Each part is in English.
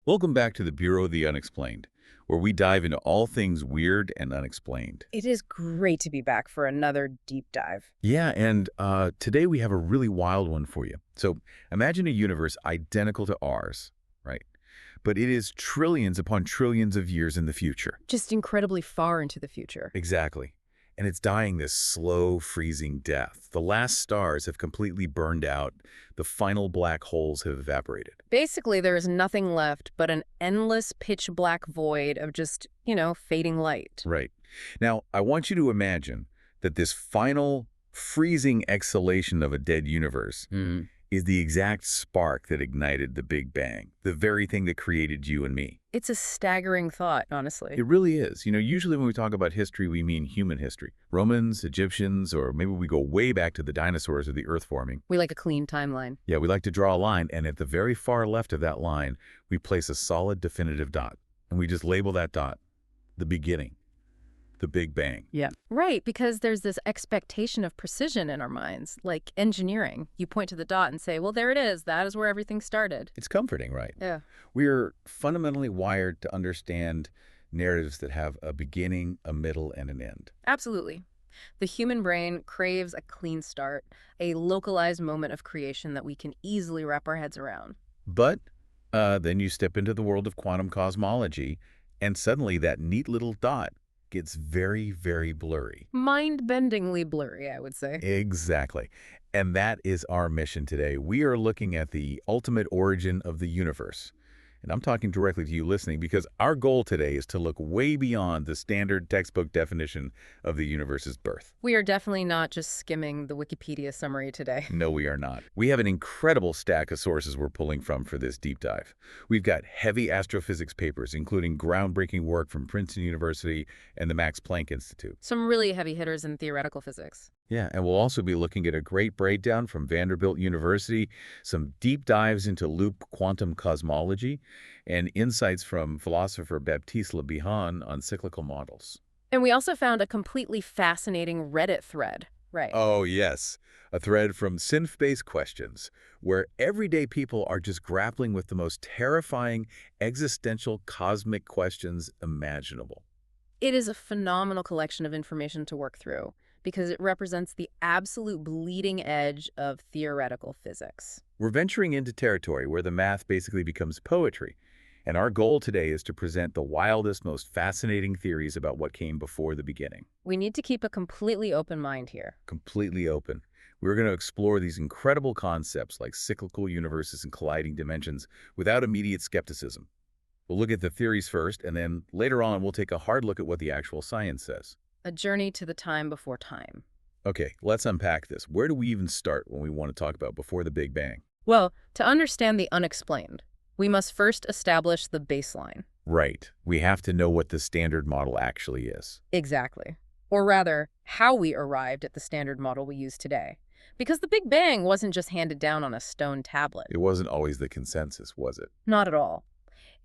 Welcome back to the Bureau of the Unexplained, where we dive into all things weird and unexplained. It is great to be back for another deep dive. Yeah, and today we have a really wild one for you. So imagine a universe identical to ours, right? But it is trillions upon trillions of years in the future. Just incredibly far into the future. Exactly. And it's dying this slow, freezing death. The last stars have completely burned out. The final black holes have evaporated. Basically, there is nothing left but an endless pitch black void of just, fading light. Right. Now, I want you to imagine that this final freezing exhalation of a dead universe is the exact spark that ignited the Big Bang, the very thing that created you and me. It's a staggering thought, honestly. It really is. Usually when we talk about history, we mean human history. Romans, Egyptians, or maybe we go way back to the dinosaurs or the Earth forming. We like a clean timeline. Yeah, we like to draw a line, and at the very far left of that line, we place a solid, definitive dot. And we just label that dot the beginning, the Big Bang. Yeah. Right, because there's this expectation of precision in our minds, like engineering. You point to the dot and say, well, there it is. That is where everything started. It's comforting, right? Yeah. We're fundamentally wired to understand narratives that have a beginning, a middle, and an end. Absolutely. The human brain craves a clean start, a localized moment of creation that we can easily wrap our heads around. But then you step into the world of quantum cosmology, and suddenly that neat little dot gets very, very blurry. Mind-bendingly blurry, I would say. Exactly. And that is our mission today. We are looking at the ultimate origin of the universe. And I'm talking directly to you listening because our goal today is to look way beyond the standard textbook definition of the universe's birth. We are definitely not just skimming the Wikipedia summary today. No, we are not. We have an incredible stack of sources we're pulling from for this deep dive. We've got heavy astrophysics papers, including groundbreaking work from Princeton University and the Max Planck Institute. Some really heavy hitters in theoretical physics. Yeah, and we'll also be looking at a great breakdown from Vanderbilt University, some deep dives into loop quantum cosmology, and insights from philosopher Baptiste Le Bihan on cyclical models. And we also found a completely fascinating Reddit thread. Right. Oh, yes. A thread from synth-based questions, where everyday people are just grappling with the most terrifying existential cosmic questions imaginable. It is a phenomenal collection of information to work through, because it represents the absolute bleeding edge of theoretical physics. We're venturing into territory where the math basically becomes poetry, and our goal today is to present the wildest, most fascinating theories about what came before the beginning. We need to keep a completely open mind here. Completely open. We're going to explore these incredible concepts like cyclical universes and colliding dimensions without immediate skepticism. We'll look at the theories first, and then later on we'll take a hard look at what the actual science says. A journey to the time before time. Okay, let's unpack this. Where do we even start when we want to talk about before the Big Bang? Well, to understand the unexplained, we must first establish the baseline. Right. We have to know what the standard model actually is. Exactly. Or rather, how we arrived at the standard model we use today. Because the Big Bang wasn't just handed down on a stone tablet. It wasn't always the consensus, was it? Not at all.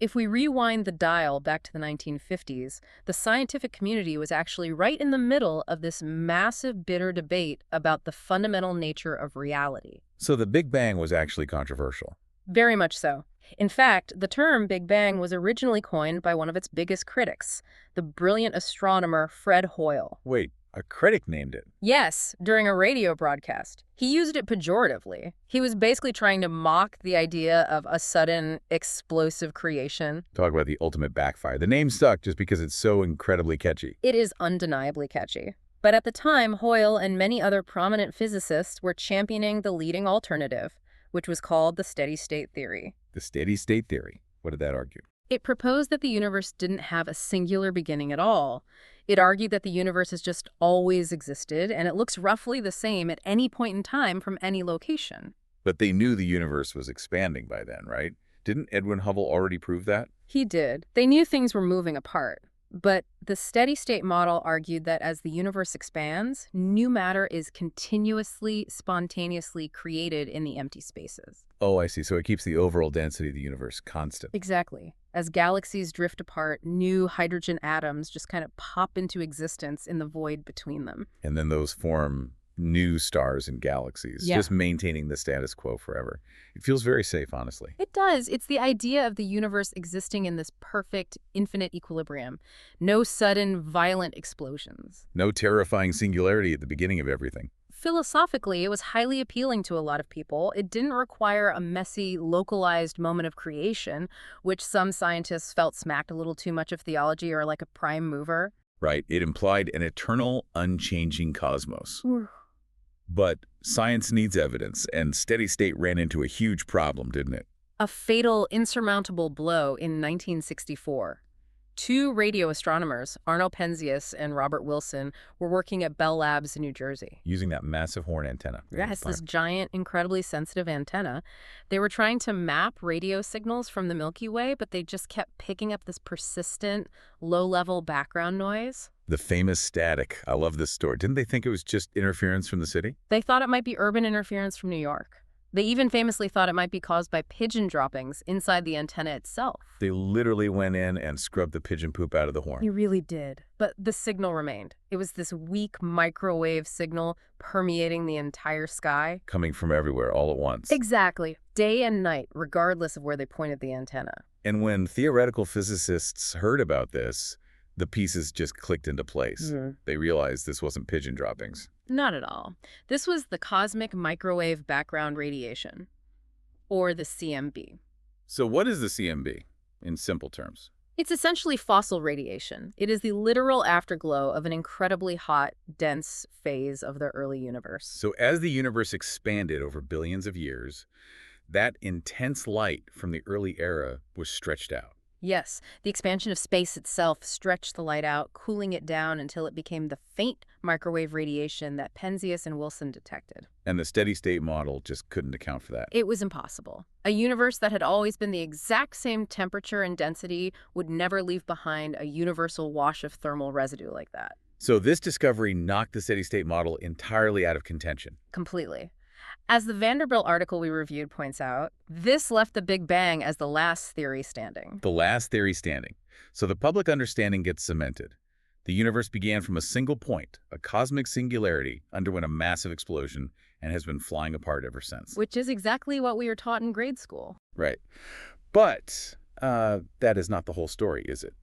If we rewind the dial back to the 1950s, the scientific community was actually right in the middle of this massive, bitter debate about the fundamental nature of reality. So the Big Bang was actually controversial. Very much so. In fact, the term Big Bang was originally coined by one of its biggest critics, the brilliant astronomer Fred Hoyle. Wait, a critic named it? Yes, during a radio broadcast. He used it pejoratively. He was basically trying to mock the idea of a sudden, explosive creation. Talk about the ultimate backfire. The name stuck just because it's so incredibly catchy. It is undeniably catchy. But at the time, Hoyle and many other prominent physicists were championing the leading alternative, which was called the steady-state theory. The steady-state theory. What did that argue? It proposed that the universe didn't have a singular beginning at all. It argued that the universe has just always existed, and it looks roughly the same at any point in time from any location. But they knew the universe was expanding by then, right? Didn't Edwin Hubble already prove that? He did. They knew things were moving apart. But the steady-state model argued that as the universe expands, new matter is continuously, spontaneously created in the empty spaces. Oh, I see. So it keeps the overall density of the universe constant. Exactly. As galaxies drift apart, new hydrogen atoms just kind of pop into existence in the void between them. And then those form new stars and galaxies, Yeah. just maintaining the status quo forever. It feels very safe, honestly. It does. It's the idea of the universe existing in this perfect, infinite equilibrium. No sudden, violent explosions. No terrifying singularity at the beginning of everything. Philosophically, it was highly appealing to a lot of people. It didn't require a messy, localized moment of creation, which some scientists felt smacked a little too much of theology or like a prime mover. Right? It implied an eternal, unchanging cosmos. Ooh. But science needs evidence, and steady state ran into a huge problem, didn't it? A fatal, insurmountable blow in 1964. Two radio astronomers, Arno Penzias and Robert Wilson, were working at Bell Labs in New Jersey. Using that massive horn antenna. Yes, this giant, incredibly sensitive antenna. They were trying to map radio signals from the Milky Way, but they just kept picking up this persistent, low-level background noise. The famous static. I love this story. Didn't they think it was just interference from the city? They thought it might be urban interference from New York. They even famously thought it might be caused by pigeon droppings inside the antenna itself. They literally went in and scrubbed the pigeon poop out of the horn. He really did. But the signal remained. It was this weak microwave signal permeating the entire sky. Coming from everywhere all at once. Exactly. Day and night, regardless of where they pointed the antenna. And when theoretical physicists heard about this, the pieces just clicked into place. They realized this wasn't pigeon droppings. Not at all. This was the cosmic microwave background radiation, or the CMB. So what is the CMB, in simple terms? It's essentially fossil radiation. It is the literal afterglow of an incredibly hot, dense phase of the early universe. So as the universe expanded over billions of years, that intense light from the early era was stretched out. Yes, the expansion of space itself stretched the light out, cooling it down until it became the faint microwave radiation that Penzias and Wilson detected. And the steady-state model just couldn't account for that. It was impossible. A universe that had always been the exact same temperature and density would never leave behind a universal wash of thermal residue like that. So this discovery knocked the steady-state model entirely out of contention. Completely. As the Vanderbilt article we reviewed points out, this left the Big Bang as the last theory standing. The last theory standing. So the public understanding gets cemented. The universe began from a single point, a cosmic singularity, underwent a massive explosion, and has been flying apart ever since. Which is exactly what we were taught in grade school. Right. But that is not the whole story, is it?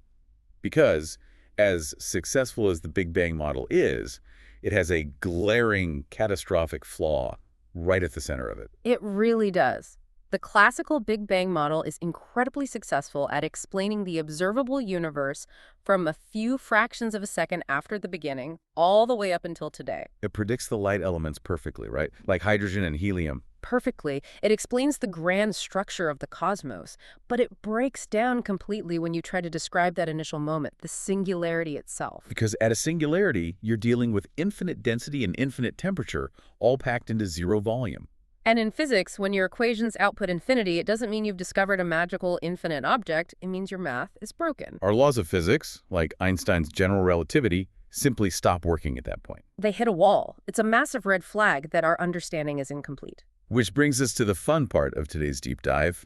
Because as successful as the Big Bang model is, it has a glaring, catastrophic flaw right at the center of it. It really does. The classical Big Bang model is incredibly successful at explaining the observable universe from a few fractions of a second after the beginning all the way up until today. It predicts the light elements perfectly, right? Like hydrogen and helium. Perfectly. It explains the grand structure of the cosmos, but it breaks down completely when you try to describe that initial moment, the singularity itself. Because at a singularity, you're dealing with infinite density and infinite temperature, all packed into zero volume. And in physics, when your equations output infinity, it doesn't mean you've discovered a magical infinite object. It means your math is broken. Our laws of physics, like Einstein's general relativity, simply stop working at that point. They hit a wall. It's a massive red flag that our understanding is incomplete. Which brings us to the fun part of today's deep dive,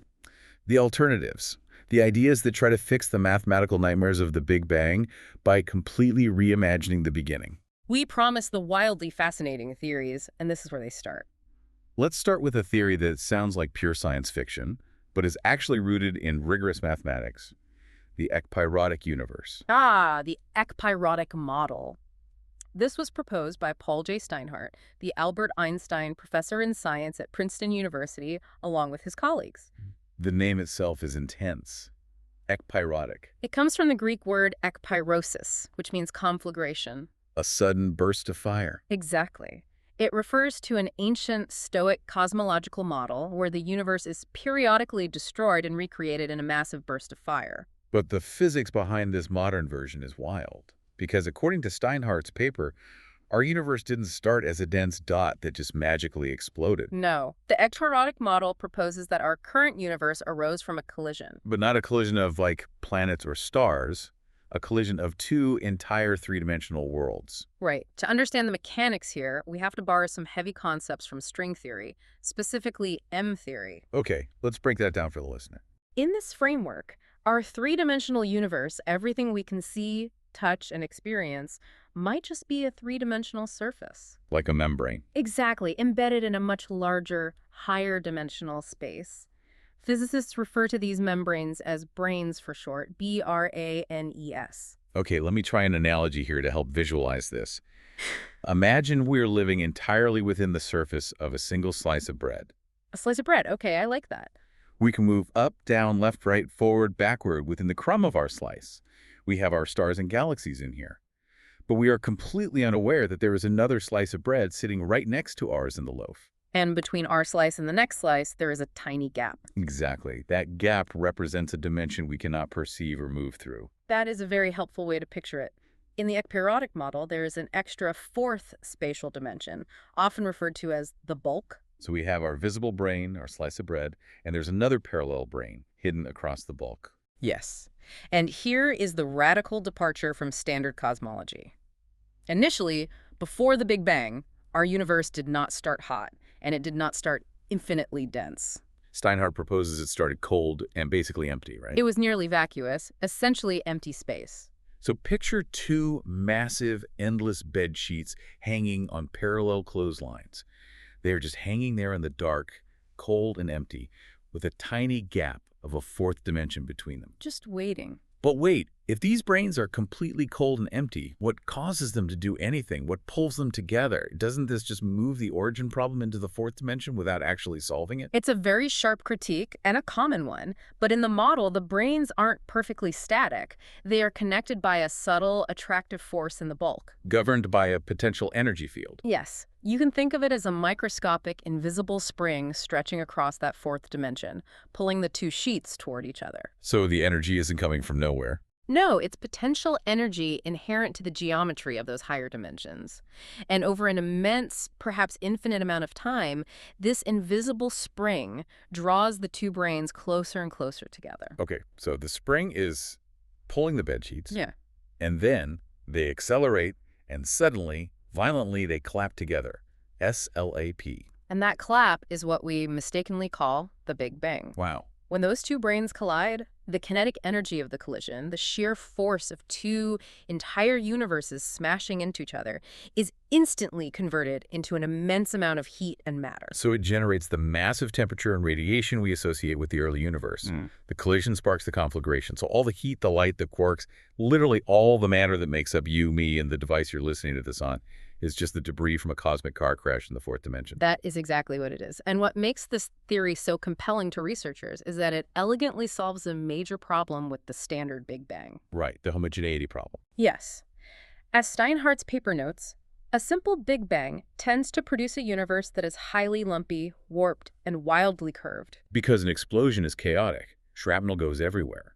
the alternatives. The ideas that try to fix the mathematical nightmares of the Big Bang by completely reimagining the beginning. We promise the wildly fascinating theories, and this is where they start. Let's start with a theory that sounds like pure science fiction, but is actually rooted in rigorous mathematics, the Ekpyrotic universe. The Ekpyrotic model. This was proposed by Paul J. Steinhardt, the Albert Einstein Professor in Science at Princeton University, along with his colleagues. The name itself is intense. Ekpyrotic. It comes from the Greek word ekpyrosis, which means conflagration. A sudden burst of fire. Exactly. It refers to an ancient Stoic cosmological model where the universe is periodically destroyed and recreated in a massive burst of fire. But the physics behind this modern version is wild. Because according to Steinhardt's paper, our universe didn't start as a dense dot that just magically exploded. No. The Ekpyrotic model proposes that our current universe arose from a collision. But not a collision of, like, planets or stars, a collision of two entire three-dimensional worlds. Right. To understand the mechanics here, we have to borrow some heavy concepts from string theory, specifically M theory. Okay, let's break that down for the listener. In this framework, our three-dimensional universe, everything we can see, touch, and experience might just be a three-dimensional surface. Like a membrane. Exactly, embedded in a much larger, higher dimensional space. Physicists refer to these membranes as branes for short, B-R-A-N-E-S. Okay, let me try an analogy here to help visualize this. Imagine we're living entirely within the surface of a single slice of bread. A slice of bread, okay, I like that. We can move up, down, left, right, forward, backward within the crumb of our slice. We have our stars and galaxies in here. But we are completely unaware that there is another slice of bread sitting right next to ours in the loaf. And between our slice and the next slice, there is a tiny gap. Exactly. That gap represents a dimension we cannot perceive or move through. That is a very helpful way to picture it. In the Ekpyrotic model, there is an extra fourth spatial dimension, often referred to as the bulk. So we have our visible brane, our slice of bread, and there's another parallel brane hidden across the bulk. Yes. And here is the radical departure from standard cosmology. Initially, before the Big Bang, our universe did not start hot, and it did not start infinitely dense. Steinhardt proposes it started cold and basically empty, right? It was nearly vacuous, essentially empty space. So picture two massive, endless bed sheets hanging on parallel clotheslines. They are just hanging there in the dark, cold and empty, with a tiny gap of a fourth dimension between them. Just waiting. But wait, if these branes are completely cold and empty, what causes them to do anything? What pulls them together? Doesn't this just move the origin problem into the fourth dimension without actually solving it? It's a very sharp critique and a common one, but in the model, the branes aren't perfectly static. They are connected by a subtle, attractive force in the bulk. Governed by a potential energy field. Yes, you can think of it as a microscopic, invisible spring stretching across that fourth dimension, pulling the two sheets toward each other. So the energy isn't coming from nowhere. No, it's potential energy inherent to the geometry of those higher dimensions. And over an immense, perhaps infinite amount of time, this invisible spring draws the two branes closer and closer together. Okay, so the spring is pulling the bed sheets. Yeah. And then they accelerate, and suddenly, violently, they clap together. S-L-A-P. And that clap is what we mistakenly call the Big Bang. Wow. When those two branes collide, the kinetic energy of the collision, the sheer force of two entire universes smashing into each other, is instantly converted into an immense amount of heat and matter. So it generates the massive temperature and radiation we associate with the early universe. The collision sparks the conflagration. So all the heat, the light, the quarks, literally all the matter that makes up you, me, and the device you're listening to this on is just the debris from a cosmic car crash in the fourth dimension. That is exactly what it is. And what makes this theory so compelling to researchers is that it elegantly solves a major problem with the standard Big Bang. Right, the homogeneity problem. Yes. As Steinhardt's paper notes, a simple Big Bang tends to produce a universe that is highly lumpy, warped, and wildly curved. Because an explosion is chaotic. Shrapnel goes everywhere.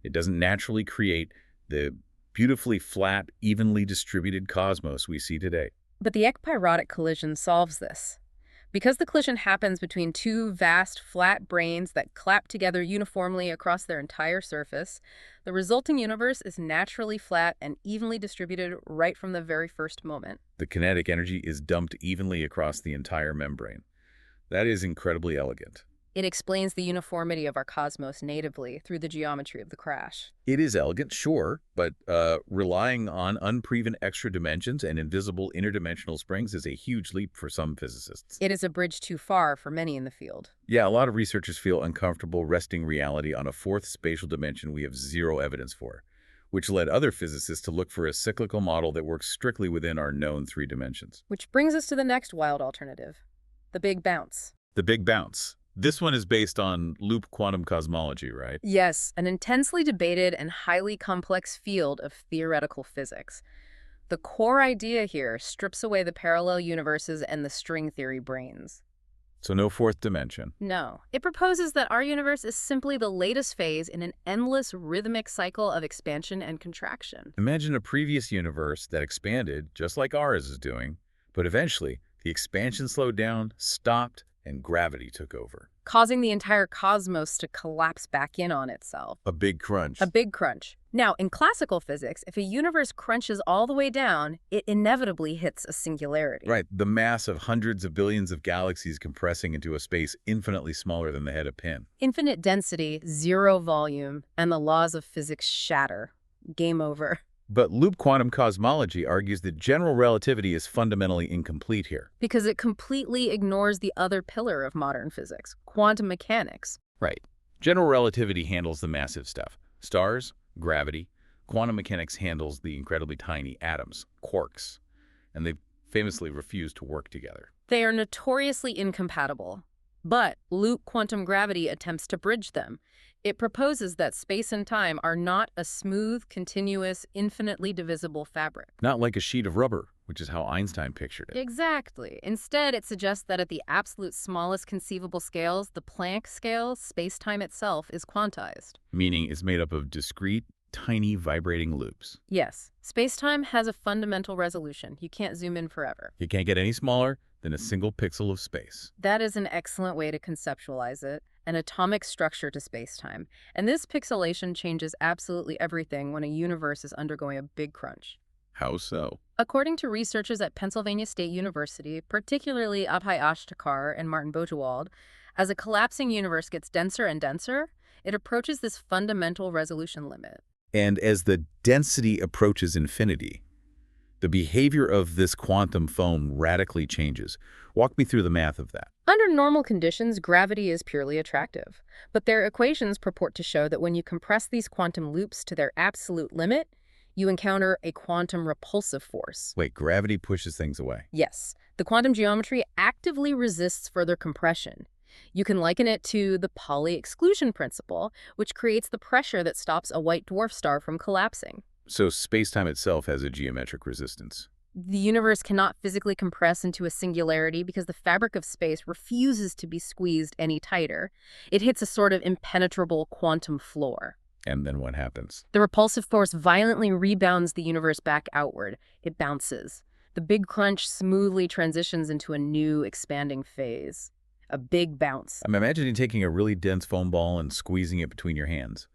It doesn't naturally create the beautifully flat, evenly distributed cosmos we see today. But the Ekpyrotic collision solves this. Because the collision happens between two vast, flat branes that clap together uniformly across their entire surface, the resulting universe is naturally flat and evenly distributed right from the very first moment. The kinetic energy is dumped evenly across the entire membrane. That is incredibly elegant. It explains the uniformity of our cosmos natively through the geometry of the crash. It is elegant, sure, but relying on unproven extra dimensions and invisible interdimensional springs is a huge leap for some physicists. It is a bridge too far for many in the field. Yeah, a lot of researchers feel uncomfortable resting reality on a fourth spatial dimension we have zero evidence for, which led other physicists to look for a cyclical model that works strictly within our known three dimensions. Which brings us to the next wild alternative, the Big Bounce. The Big Bounce. This one is based on loop quantum cosmology, right? Yes, an intensely debated and highly complex field of theoretical physics. The core idea here strips away the parallel universes and the string theory branes. So no fourth dimension. No. It proposes that our universe is simply the latest phase in an endless rhythmic cycle of expansion and contraction. Imagine a previous universe that expanded, just like ours is doing, but eventually the expansion slowed down, stopped, and gravity took over. Causing the entire cosmos to collapse back in on itself. A big crunch. A big crunch. Now, in classical physics, if a universe crunches all the way down, it inevitably hits a singularity. Right, the mass of hundreds of billions of galaxies compressing into a space infinitely smaller than the head of pin. Infinite density, zero volume, and the laws of physics shatter. Game over. But loop quantum cosmology argues that general relativity is fundamentally incomplete here. Because it completely ignores the other pillar of modern physics, quantum mechanics. Right. General relativity handles the massive stuff. Stars, gravity. Quantum mechanics handles the incredibly tiny atoms, quarks. And they famously refuse to work together. They are notoriously incompatible. But loop quantum gravity attempts to bridge them. It proposes that space and time are not a smooth, continuous, infinitely divisible fabric. Not like a sheet of rubber, which is how Einstein pictured it. Exactly. Instead, it suggests that at the absolute smallest conceivable scales, the Planck scale, space-time itself is quantized. Meaning it's made up of discrete, tiny, vibrating loops. Yes, space-time has a fundamental resolution. You can't zoom in forever. You can't get any smaller than a single pixel of space. That is an excellent way to conceptualize it, an atomic structure to space-time. And this pixelation changes absolutely everything when a universe is undergoing a big crunch. How so? According to researchers at Pennsylvania State University, particularly Abhay Ashtekar and Martin Bojewald, as a collapsing universe gets denser and denser, it approaches this fundamental resolution limit. And as the density approaches infinity, the behavior of this quantum foam radically changes. Walk me through the math of that. Under normal conditions, gravity is purely attractive. But their equations purport to show that when you compress these quantum loops to their absolute limit, you encounter a quantum repulsive force. Wait, gravity pushes things away. Yes, the quantum geometry actively resists further compression. You can liken it to the Pauli exclusion principle, which creates the pressure that stops a white dwarf star from collapsing. So space-time itself has a geometric resistance. The universe cannot physically compress into a singularity because the fabric of space refuses to be squeezed any tighter. It hits a sort of impenetrable quantum floor. And then what happens? The repulsive force violently rebounds the universe back outward. It bounces. The big crunch smoothly transitions into a new expanding phase. A big bounce. I'm imagining taking a really dense foam ball and squeezing it between your hands.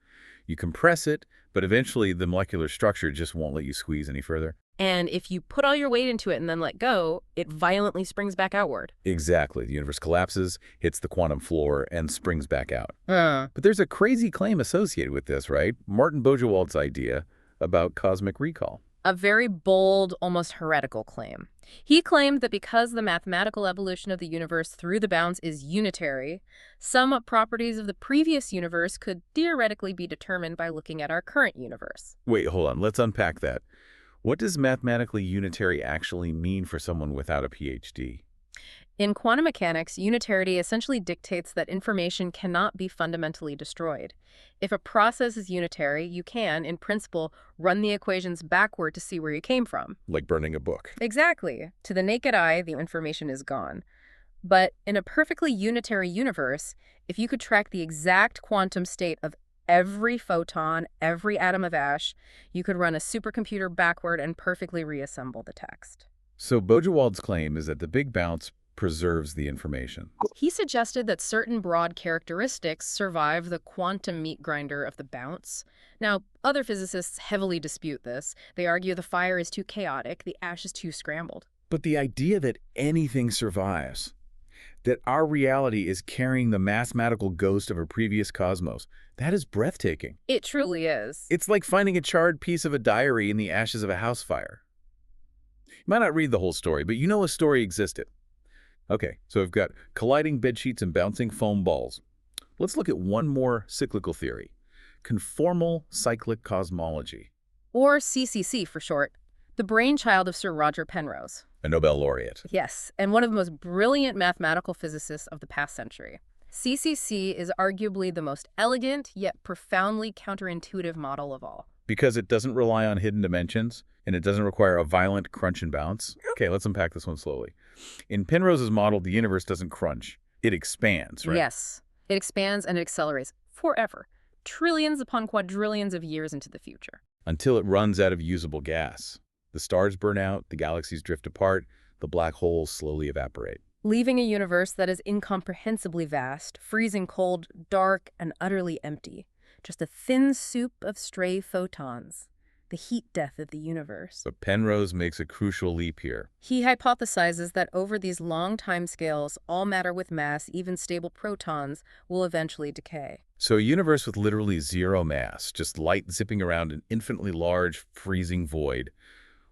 You compress it, but eventually the molecular structure just won't let you squeeze any further. And if you put all your weight into it and then let go, it violently springs back outward. Exactly. The universe collapses, hits the quantum floor, and springs back out. Uh. But there's a crazy claim associated with this, right? Martin Bojewald's idea about cosmic recall. A very bold, almost heretical claim. He claimed that because the mathematical evolution of the universe through the bounce is unitary, some properties of the previous universe could theoretically be determined by looking at our current universe. Wait, hold on. Let's unpack that. What does mathematically unitary actually mean for someone without a PhD? In quantum mechanics, unitarity essentially dictates that information cannot be fundamentally destroyed. If a process is unitary, you can, in principle, run the equations backward to see where you came from. Like burning a book. Exactly. To the naked eye, the information is gone. But in a perfectly unitary universe, if you could track the exact quantum state of every photon, every atom of ash, you could run a supercomputer backward and perfectly reassemble the text. So Bojewald's claim is that the big bounce preserves the information. He suggested that certain broad characteristics survive the quantum meat grinder of the bounce. Now, other physicists heavily dispute this. They argue the fire is too chaotic, the ash is too scrambled. But the idea that anything survives, that our reality is carrying the mathematical ghost of a previous cosmos, that is breathtaking. It truly is. It's like finding a charred piece of a diary in the ashes of a house fire. You might not read the whole story, but you know a story existed. Okay, so we've got colliding bedsheets and bouncing foam balls. Let's look at one more cyclical theory, Conformal Cyclic Cosmology. Or CCC for short, the brainchild of Sir Roger Penrose. A Nobel laureate. Yes, and one of the most brilliant mathematical physicists of the past century. CCC is arguably the most elegant yet profoundly counterintuitive model of all. Because it doesn't rely on hidden dimensions, and it doesn't require a violent crunch and bounce. Okay, let's unpack this one slowly. In Penrose's model, the universe doesn't crunch. It expands, right? Yes, it expands and it accelerates forever, trillions upon quadrillions of years into the future. Until it runs out of usable gas. The stars burn out, the galaxies drift apart, the black holes slowly evaporate. Leaving a universe that is incomprehensibly vast, freezing cold, dark, and utterly empty. Just a thin soup of stray photons. the heat death of the universe. But Penrose makes a crucial leap here. He hypothesizes that over these long timescales, all matter with mass, even stable protons, will eventually decay. So a universe with literally zero mass, just light zipping around an infinitely large, freezing void.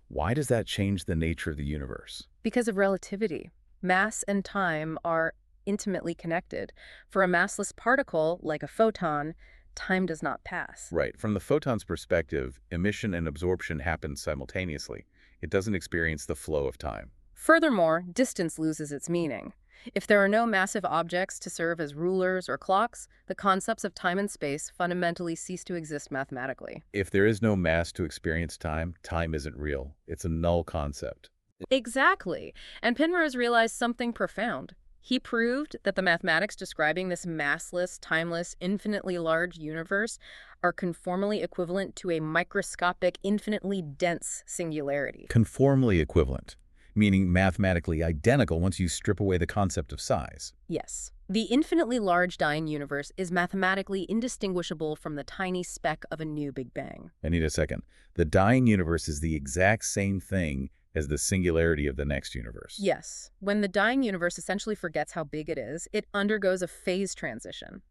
Why does that change the nature of the universe? Because of relativity, mass and time are intimately connected. For a massless particle, like a photon, time does not pass. Right. From the photon's perspective, emission and absorption happen simultaneously. It doesn't experience the flow of time. Furthermore, distance loses its meaning. If there are no massive objects to serve as rulers or clocks, the concepts of time and space fundamentally cease to exist mathematically. If there is no mass to experience time, time isn't real. It's a null concept. Exactly. And Penrose realized something profound. He proved that the mathematics describing this massless, timeless, infinitely large universe are conformally equivalent to a microscopic, infinitely dense singularity. Conformally equivalent, meaning mathematically identical once you strip away the concept of size. Yes. The infinitely large dying universe is mathematically indistinguishable from the tiny speck of a new Big Bang. I need a second. The dying universe is the exact same thing as the singularity of the next universe. Yes. When the dying universe essentially forgets how big it is, it undergoes a phase transition.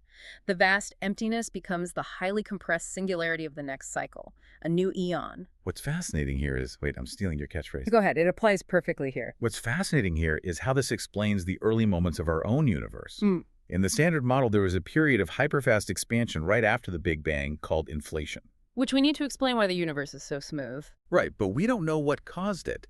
The vast emptiness becomes the highly compressed singularity of the next cycle, a new aeon. What's fascinating here is, wait, I'm stealing your catchphrase. Go ahead, it applies perfectly here. What's fascinating here is how this explains the early moments of our own universe. In the standard model, there was a period of hyperfast expansion right after the Big Bang called inflation. Which we need to explain why the universe is so smooth. Right, but we don't know what caused it.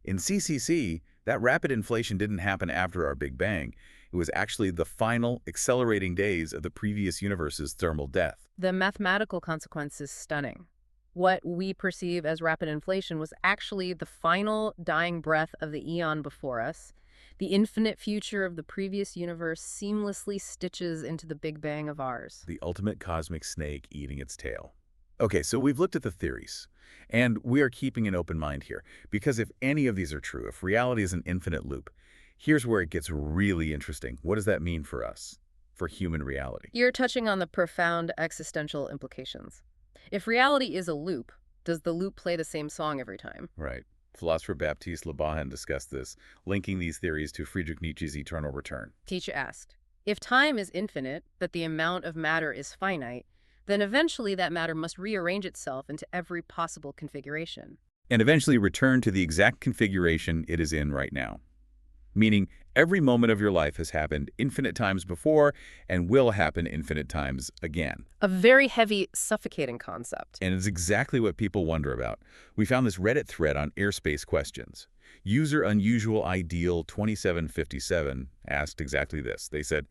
In CCC, that rapid inflation didn't happen after our Big Bang. It was actually the final, accelerating days of the previous universe's thermal death. The mathematical consequence is stunning. What we perceive as rapid inflation was actually the final dying breath of the eon before us. The infinite future of the previous universe seamlessly stitches into the Big Bang of ours. The ultimate cosmic snake eating its tail. Okay, so we've looked at the theories, and we are keeping an open mind here, because if any of these are true, if reality is an infinite loop, here's where it gets really interesting. What does that mean for us, for human reality? You're touching on the profound existential implications. If reality is a loop, does the loop play the same song every time? Right. Philosopher Baptiste Le Bahan discussed this, linking these theories to Friedrich Nietzsche's eternal return. Nietzsche asked, if time is infinite, but the amount of matter is finite, then eventually that matter must rearrange itself into every possible configuration. And eventually return to the exact configuration it is in right now. Meaning every moment of your life has happened infinite times before and will happen infinite times again. A very heavy, suffocating concept. And it's exactly what people wonder about. We found this Reddit thread on airspace questions. User Unusual Ideal 2757 asked exactly this. They said,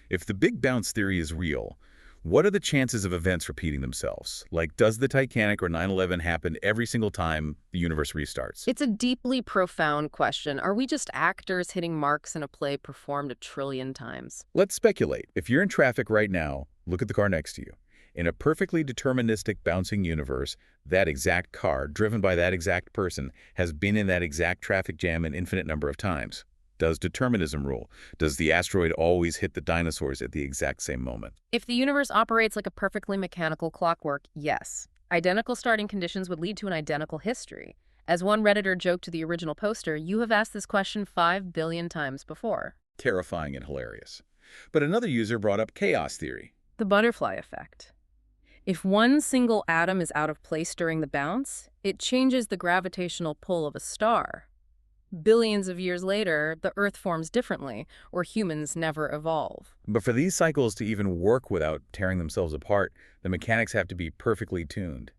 if the Big Bounce theory is real, what are the chances of events repeating themselves? Like, does the Titanic or 9/11 happen every single time the universe restarts? It's a deeply profound question. Are we just actors hitting marks in a play performed 1 trillion times? Let's speculate. If you're in traffic right now, look at the car next to you. In a perfectly deterministic bouncing universe, that exact car, driven by that exact person, has been in that exact traffic jam an infinite number of times. Does determinism rule? Does the asteroid always hit the dinosaurs at the exact same moment? If the universe operates like a perfectly mechanical clockwork, yes. Identical starting conditions would lead to an identical history. As one Redditor joked to the original poster, you have asked this question 5 billion times before. Terrifying and hilarious. But another user brought up chaos theory. The butterfly effect. If one single atom is out of place during the bounce, it changes the gravitational pull of a star. Billions of years later, the Earth forms differently, or humans never evolve. But for these cycles to even work without tearing themselves apart, the mechanics have to be perfectly tuned.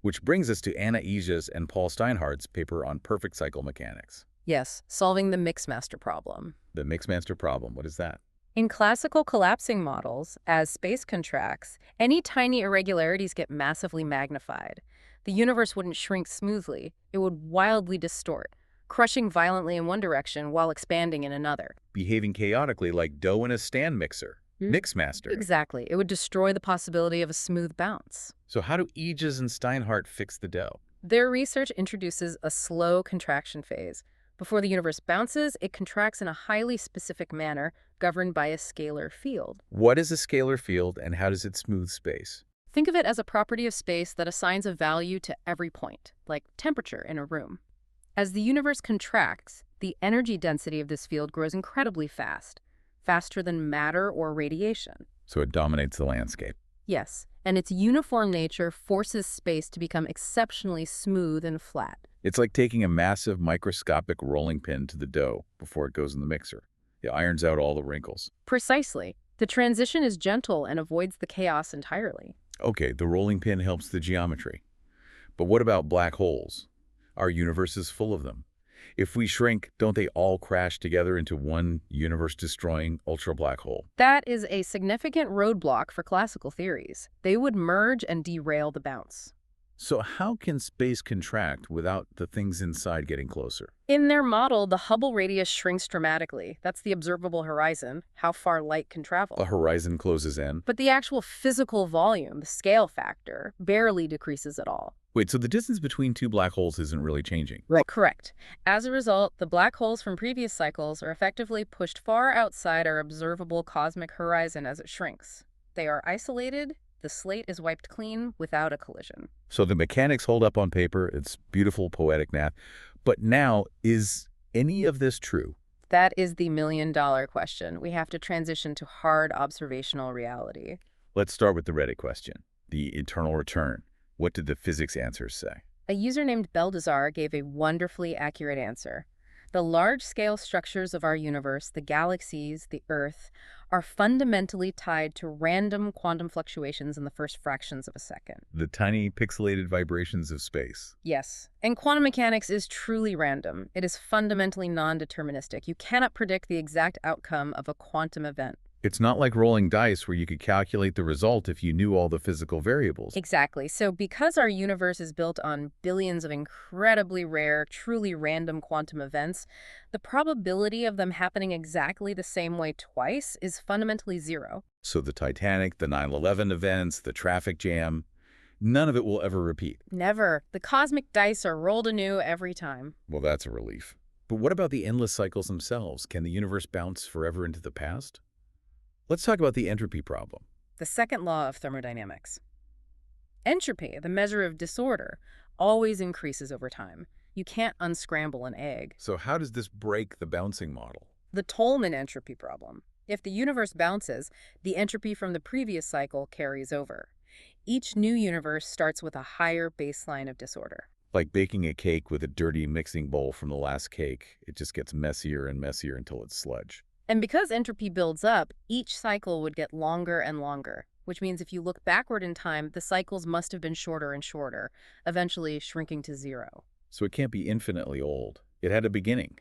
Which brings us to Anna Ijaz and Paul Steinhardt's paper on perfect cycle mechanics. Yes, solving the Mixmaster problem. The Mixmaster problem, what is that? In classical collapsing models, as space contracts, any tiny irregularities get massively magnified. The universe wouldn't shrink smoothly. It would wildly distort, crushing violently in one direction while expanding in another. Behaving chaotically like dough in a stand mixer. Mixmaster. Exactly. It would destroy the possibility of a smooth bounce. So how do Ijaz and Steinhardt fix the dough? Their research introduces a slow contraction phase. Before the universe bounces, it contracts in a highly specific manner governed by a scalar field. What is a scalar field and how does it smooth space? Think of it as a property of space that assigns a value to every point, like temperature in a room. As the universe contracts, the energy density of this field grows incredibly fast, faster than matter or radiation. So it dominates the landscape. Yes, and its uniform nature forces space to become exceptionally smooth and flat. It's like taking a massive microscopic rolling pin to the dough before it goes in the mixer. It irons out all the wrinkles. Precisely. The transition is gentle and avoids the chaos entirely. Okay, the rolling pin helps the geometry. But what about black holes? Our universe is full of them. If we shrink, don't they all crash together into one universe-destroying ultra-black hole? That is a significant roadblock for classical theories. They would merge and derail the bounce. So how can space contract without the things inside getting closer? In their model, the Hubble radius shrinks dramatically. That's the observable horizon, how far light can travel. A horizon closes in. But the actual physical volume, the scale factor, barely decreases at all. Wait, so the distance between two black holes isn't really changing? Right. Correct. As a result, the black holes from previous cycles are effectively pushed far outside our observable cosmic horizon as it shrinks. They are isolated. The slate is wiped clean without a collision. So the mechanics hold up on paper. It's beautiful, poetic math. But now, is any of this true? That is the million-dollar question. We have to transition to hard observational reality. Let's start with the Reddit question, the eternal return. What did the physics answers say? A user named Beldazar gave a wonderfully accurate answer. The large-scale structures of our universe, the galaxies, the Earth, are fundamentally tied to random quantum fluctuations in the first fractions of a second. The tiny pixelated vibrations of space. Yes, and quantum mechanics is truly random. It is fundamentally non-deterministic. You cannot predict the exact outcome of a quantum event. It's not like rolling dice where you could calculate the result if you knew all the physical variables. Exactly. So because our universe is built on billions of incredibly rare, truly random quantum events, the probability of them happening exactly the same way twice is fundamentally zero. So the Titanic, the 9/11 events, the traffic jam, none of it will ever repeat. Never. The cosmic dice are rolled anew every time. Well, that's a relief. But what about the endless cycles themselves? Can the universe bounce forever into the past? Let's talk about the entropy problem. The second law of thermodynamics. Entropy, the measure of disorder, always increases over time. You can't unscramble an egg. So how does this break the bouncing model? The Tolman entropy problem. If the universe bounces, the entropy from the previous cycle carries over. Each new universe starts with a higher baseline of disorder. Like baking a cake with a dirty mixing bowl from the last cake. It just gets messier and messier until it's sludge. And because entropy builds up, each cycle would get longer and longer, which means if you look backward in time, the cycles must have been shorter and shorter, eventually shrinking to zero. So it can't be infinitely old. It had a beginning.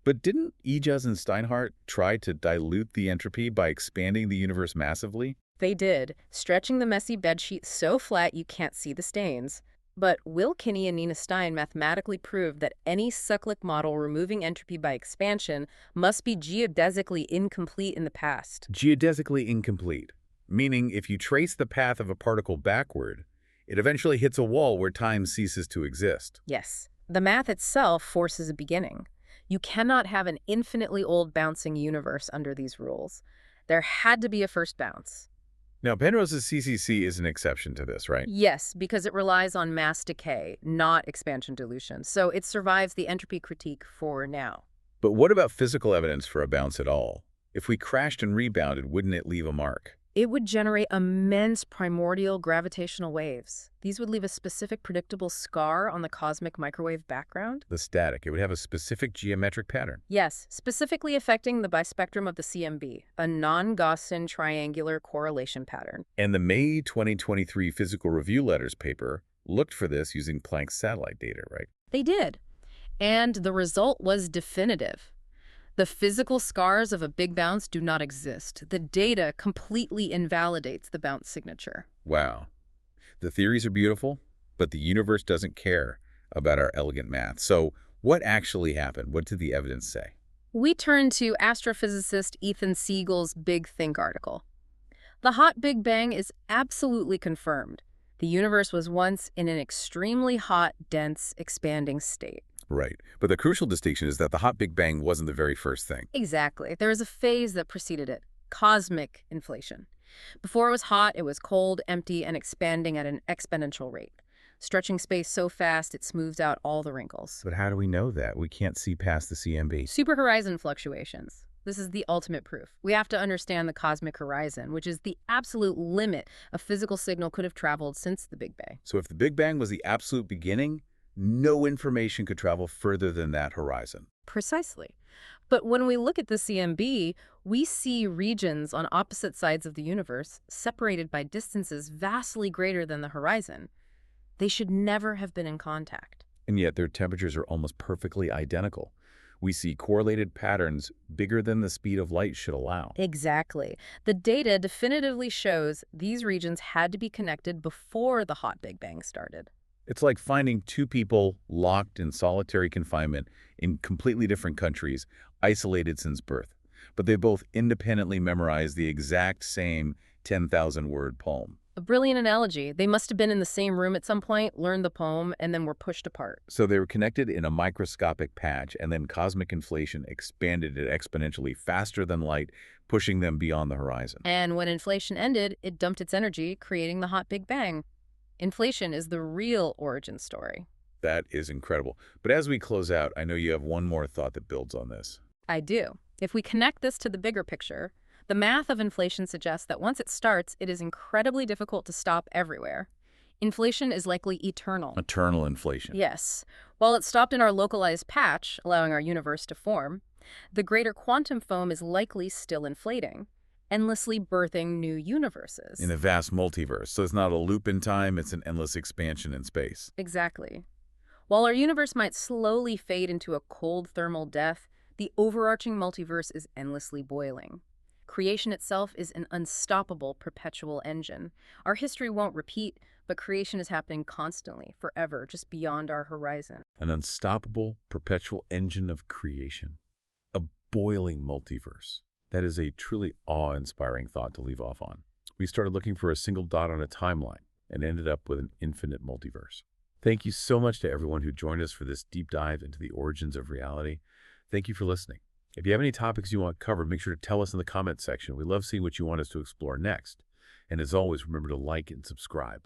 But didn't Ijaz and Steinhardt try to dilute the entropy by expanding the universe massively? They did, stretching the messy bedsheet so flat you can't see the stains. But Will Kinney and Nina Stein mathematically proved that any cyclic model removing entropy by expansion must be geodesically incomplete in the past. Geodesically incomplete, meaning if you trace the path of a particle backward, it eventually hits a wall where time ceases to exist. Yes, the math itself forces a beginning. You cannot have an infinitely old bouncing universe under these rules. There had to be a first bounce. Now, Penrose's CCC is an exception to this, right? Yes, because it relies on mass decay, not expansion dilution, so it survives the entropy critique for now. But what about physical evidence for a bounce at all? If we crashed and rebounded, wouldn't it leave a mark? It would generate immense primordial gravitational waves. These would leave a specific predictable scar on the cosmic microwave background. The static, it would have a specific geometric pattern. Yes, specifically affecting the bispectrum of the CMB, a non-Gaussian triangular correlation pattern. And the May 2023 Physical Review Letters paper looked for this using Planck's satellite data, right? They did. And the result was definitive. The physical scars of a big bounce do not exist. The data completely invalidates the bounce signature. Wow. The theories are beautiful, but the universe doesn't care about our elegant math. So what actually happened? What did the evidence say? We turn to astrophysicist Ethan Siegel's Big Think article. The hot Big Bang is absolutely confirmed. The universe was once in an extremely hot, dense, expanding state. Right. But the crucial distinction is that the hot Big Bang wasn't the very first thing. Exactly. There is a phase that preceded it, cosmic inflation. Before it was hot, it was cold, empty, and expanding at an exponential rate, stretching space so fast it smooths out all the wrinkles. But how do we know that? We can't see past the CMB. Superhorizon fluctuations. This is the ultimate proof. We have to understand the cosmic horizon, which is the absolute limit a physical signal could have traveled since the Big Bang. So if the Big Bang was the absolute beginning, no information could travel further than that horizon. Precisely. But when we look at the CMB, we see regions on opposite sides of the universe separated by distances vastly greater than the horizon. They should never have been in contact. And yet their temperatures are almost perfectly identical. We see correlated patterns bigger than the speed of light should allow. Exactly. The data definitively shows these regions had to be connected before the hot Big Bang started. It's like finding two people locked in solitary confinement in completely different countries, isolated since birth. But they both independently memorized the exact same 10,000-word poem. A brilliant analogy. They must have been in the same room at some point, learned the poem, and then were pushed apart. So they were connected in a microscopic patch, and then cosmic inflation expanded it exponentially faster than light, pushing them beyond the horizon. And when inflation ended, it dumped its energy, creating the hot Big Bang. Inflation is the real origin story. That is incredible. But as we close out, I know you have one more thought that builds on this. I do. If we connect this to the bigger picture, the math of inflation suggests that once it starts, it is incredibly difficult to stop everywhere. Inflation is likely eternal. Eternal inflation. Yes. While it stopped in our localized patch, allowing our universe to form, the greater quantum foam is likely still inflating, endlessly birthing new universes. In a vast multiverse. So it's not a loop in time, it's an endless expansion in space. Exactly. While our universe might slowly fade into a cold thermal death, the overarching multiverse is endlessly boiling. Creation itself is an unstoppable perpetual engine. Our history won't repeat, but creation is happening constantly, forever, just beyond our horizon. An unstoppable, perpetual engine of creation. A boiling multiverse. That is a truly awe-inspiring thought to leave off on. We started looking for a single dot on a timeline and ended up with an infinite multiverse. Thank you so much to everyone who joined us for this deep dive into the origins of reality. Thank you for listening. If you have any topics you want covered, make sure to tell us in the comments section. We love seeing what you want us to explore next. And as always, remember to like and subscribe.